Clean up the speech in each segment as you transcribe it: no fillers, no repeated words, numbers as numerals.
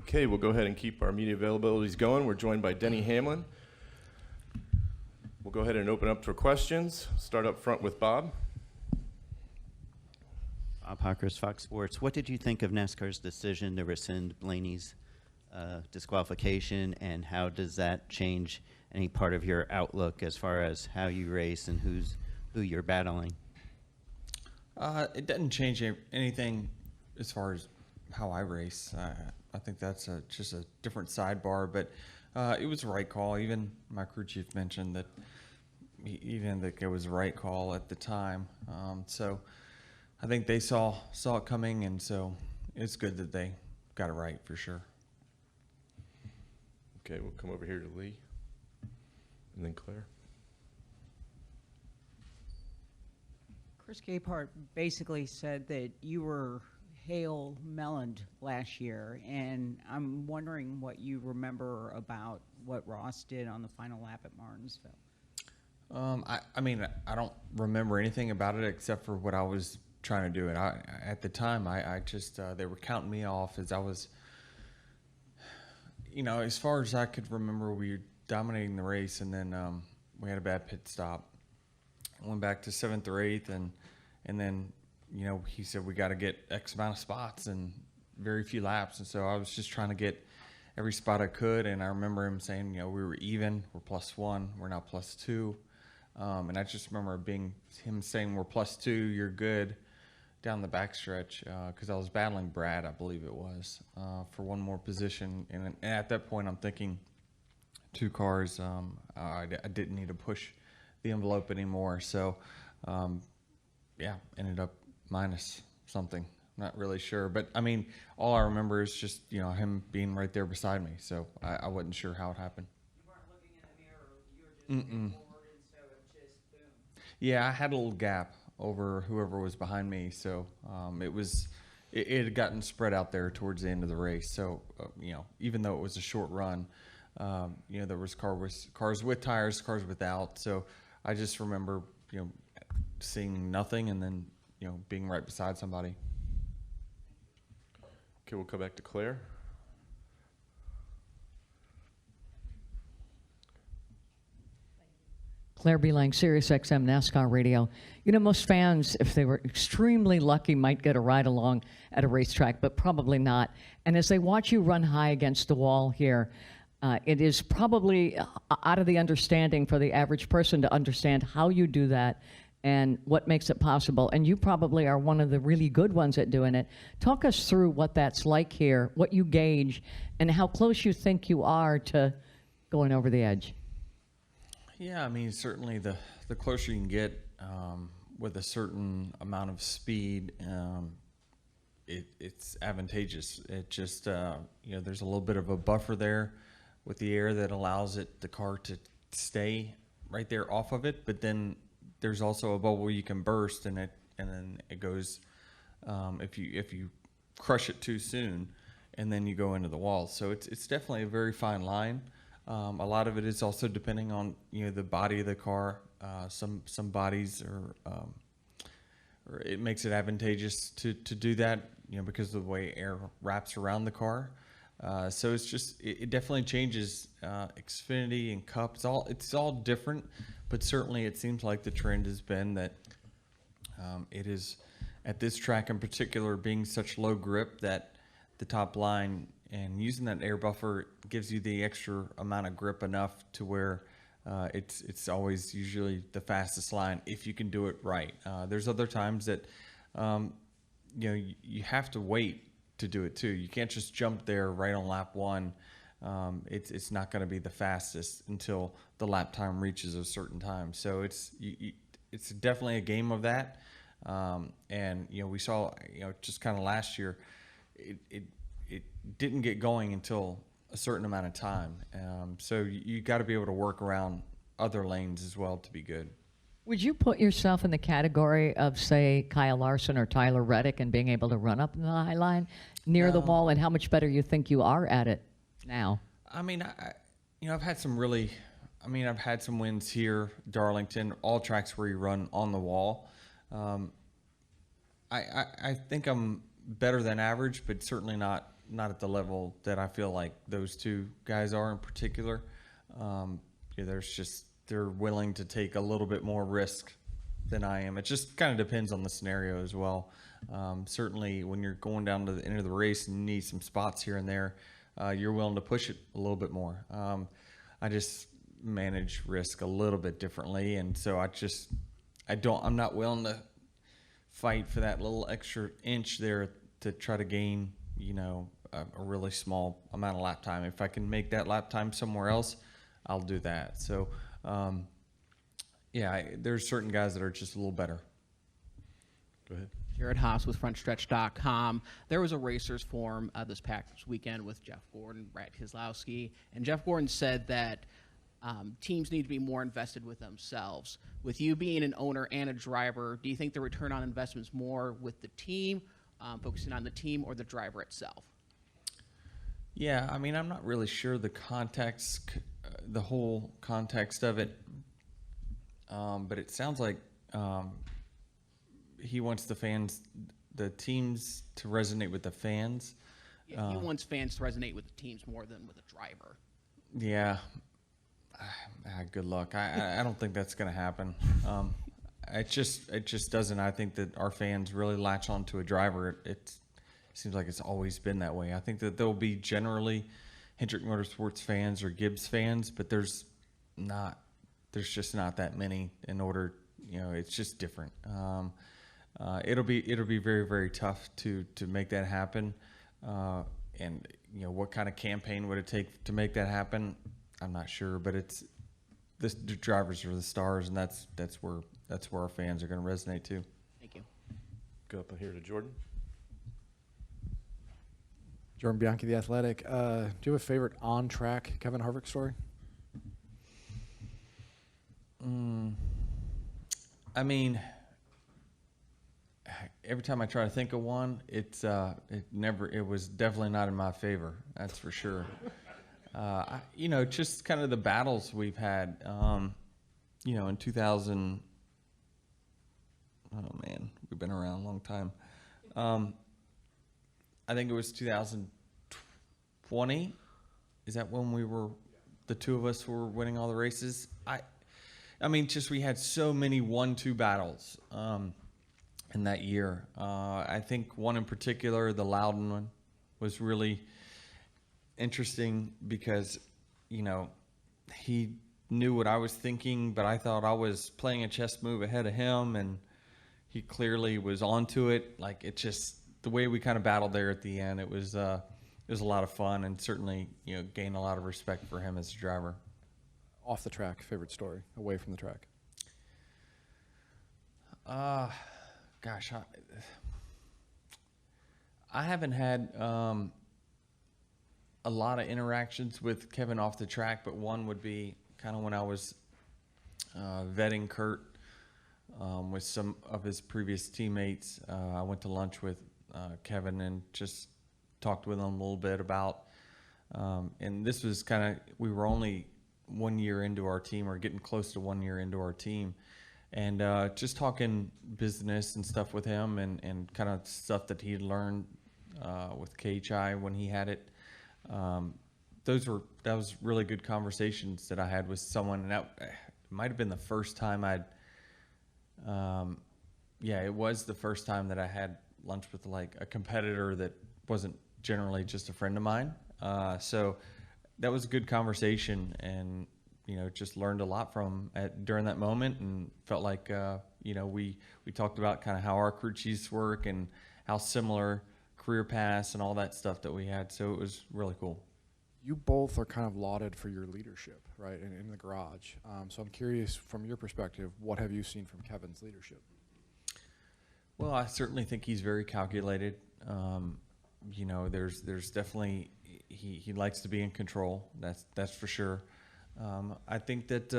Okay, we'll go ahead and keep our media availabilities going. We're joined by Denny Hamlin. We'll go ahead and open up for questions. Start up front with Bob. Bob Hawkers, Fox Sports. What did you think of NASCAR's decision to rescind Blaney's disqualification, and how does that change any part of your outlook as far as how you race and who you're battling? It doesn't change anything as far as how I race. I think that's just a different sidebar, but it was the right call. Even my crew chief mentioned that he didn't think it was the right call at the time. So I think they saw it coming, and so it's good that they got it right for sure. Okay, we'll come over here to Lee, and then Claire. Chris Gapehart basically said that you were hail meloned last year, and I'm wondering what you remember about what Ross did on the final lap at Martinsville. I mean, I don't remember anything about it except for what I was trying to do. And at the time, I just, they were counting me off as I was, you know, as far as I could remember, we were dominating the race, and then we had a bad pit stop. I went back to 7th or 8th, and then, you know, he said we got to get X amount of spots and very few laps. And so I was just trying to get every spot I could. And I remember him saying, you know, we were even, we're +1, we're now +2. And I just remember him saying we're +2, you're good, down the backstretch, because I was battling Brad, I believe it was, for one more position. And at that point, I'm thinking 2 cars, I didn't need to push the envelope anymore. So, yeah, ended up minus something. Not really sure. But, I mean, all I remember is just, you know, him being right there beside me. So I wasn't sure how it happened. You weren't looking in the mirror. You were just moving forward, and so it just boom. Yeah, I had a little gap over whoever was behind me. So it had gotten spread out there towards the end of the race. So, you know, even though it was a short run, you know, there was cars with tires, cars without. So I just remember, you know, seeing nothing and then, you know, being right beside somebody. Okay, we'll come back to Claire. Claire Beelang, SiriusXM NASCAR Radio. You know, most fans, if they were extremely lucky, might get a ride along at a racetrack, but probably not. And as they watch you run high against the wall here, it is probably out of the understanding for the average person to understand how you do that and what makes it possible. And you probably are one of the really good ones at doing it. Talk us through what that's like here, what you gauge, and how close you think you are to going over the edge. Yeah, I mean, certainly the closer you can get with a certain amount of speed, it's advantageous. It just, you know, there's a little bit of a buffer there with the air that allows the car to stay right there off of it, but then there's also a bubble you can burst, and then it goes, if you crush it too soon, and then you go into the wall. So it's definitely a very fine line. A lot of it is also depending on, you know, the body of the car. Some bodies or it makes it advantageous to do that, you know, because of the way air wraps around the car. So it's just, it definitely changes. Xfinity and Cup, it's all different, but certainly it seems like the trend has been that it is, at this track in particular, being such low grip, that the top line and using that air buffer gives you the extra amount of grip enough to where it's always usually the fastest line if you can do it right. There's other times that you know, you have to wait to do it too. You can't just jump there right on lap 1. It's not going to be the fastest until the lap time reaches a certain time. So it's definitely a game of that. And you know, we saw, you know, just kind of last year, it didn't get going until a certain amount of time. So you got to be able to work around other lanes as well to be good. Would you put yourself in the category of, say, Kyle Larson or Tyler Reddick and being able to run up in the high line near the wall, and how much better you think you are at it now? I mean, you know, I've had some wins here, Darlington, all tracks where you run on the wall. I think I'm better than average, but certainly not, not at the level that I feel like those two guys are in particular. They're willing to take a little bit more risk than I am. It just kind of depends on the scenario as well. Certainly, when you're going down to the end of the race and you need some spots here and there, you're willing to push it a little bit more. I just manage risk a little bit differently, and so I'm not willing to fight for that little extra inch there to try to gain, a really small amount of lap time. If I can make that lap time somewhere else, I'll do that. So, there's certain guys that are just a little better. Go ahead. Jared Haas with FrontStretch.com. There was a racers forum this past weekend with Jeff Gordon, Brad Keselowski, and Jeff Gordon said that teams need to be more invested with themselves. With you being an owner and a driver, do you think the return on investment is more with the team, focusing on the team, or the driver itself? Yeah, I mean, I'm not really sure the context, the whole context of it, but it sounds like he wants the teams to resonate with the fans. Yeah, he wants fans to resonate with the teams more than with a driver. Yeah. Good luck. I don't think that's going to happen. It just doesn't. I think that our fans really latch on to a driver. It seems like it's always been that way. I think that there'll be generally Hendrick Motorsports fans or Gibbs fans, but there's just not that many in order. It's just different. It'll be very, very tough to make that happen. And what kind of campaign would it take to make that happen? I'm not sure, but the drivers are the stars, and that's where our fans are going to resonate too. Thank you. Go up here to Jordan. Jordan Bianchi, The Athletic. Do you have a favorite on-track Kevin Harvick story? I mean, every time I try to think of one, it was definitely not in my favor. That's for sure. Just kind of the battles we've had, in 2000. Oh man, we've been around a long time. I think it was 2020. Is that when the two of us were winning all the races? I mean, just we had so many 1-2 battles in that year. I think one in particular, the Loudon one, was really interesting because, he knew what I was thinking, but I thought I was playing a chess move ahead of him, and he clearly was onto it. Like, it just, the way we kind of battled there at the end, it was a lot of fun, and certainly, gained a lot of respect for him as a driver. Off the track, favorite story, away from the track. Gosh, I haven't had a lot of interactions with Kevin off the track, but one would be kind of when I was vetting Kurt with some of his previous teammates. I went to lunch with Kevin and just talked with him a little bit about, and this was we were only 1 year into our team, or getting close to 1 year into our team, and just talking business and stuff with him, and kind of stuff that he'd learned with KHI when he had it. That was really good conversations that I had with someone, and that might have been the first time it was the first time that I had lunch with like a competitor that wasn't generally just a friend of mine. So that was a good conversation, and just learned a lot from during that moment, and felt like we talked about kind of how our crew chiefs work and how similar career paths and all that stuff that we had. So it was really cool. You both are kind of lauded for your leadership, right, in the garage. So I'm curious, from your perspective, what have you seen from Kevin's leadership? Well, I certainly think he's very calculated. There's definitely he likes to be in control. That's for sure. I think that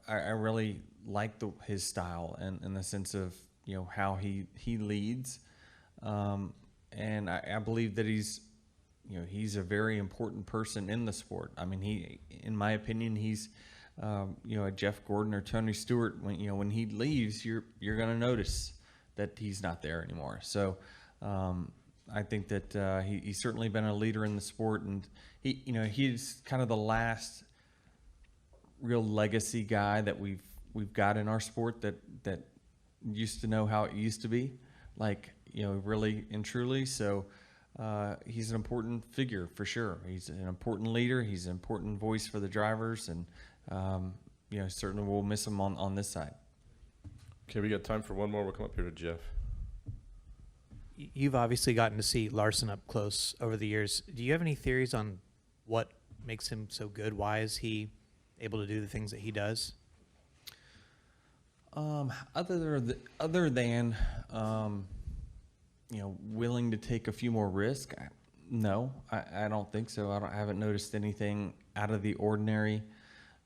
I really like his style, and in the sense of how he leads, and I believe that he's a very important person in the sport. I mean, in my opinion, he's a Jeff Gordon or Tony Stewart. When he leaves, you're going to notice that he's not there anymore. So I think that he's certainly been a leader in the sport, and he's kind of the last real legacy guy that we've got in our sport that used to know how it used to be, like, really and truly. So he's an important figure for sure. He's an important leader. He's an important voice for the drivers, and certainly we'll miss him on this side. Okay, we got time for one more. We'll come up here to Jeff. You've obviously gotten to see Larson up close over the years. Do you have any theories on what makes him so good? Why is he able to do the things that he does? Other than willing to take a few more risks, no, I don't think so. I haven't noticed anything out of the ordinary.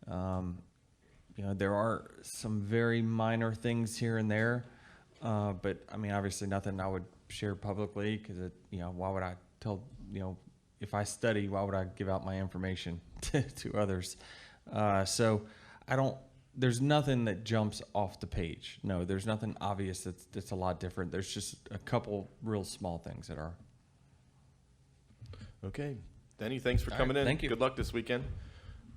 There are some very minor things here and there, but I mean, obviously nothing I would share publicly, because why would I tell, if I study, why would I give out my information to others? So there's nothing that jumps off the page. No, there's nothing obvious that's a lot different. There's just a couple real small things that are. Okay. Denny, thanks for All coming right, in. thank you. Good luck this weekend.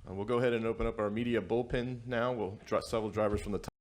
We'll go ahead and open up our media bullpen now. We'll several drivers from the top.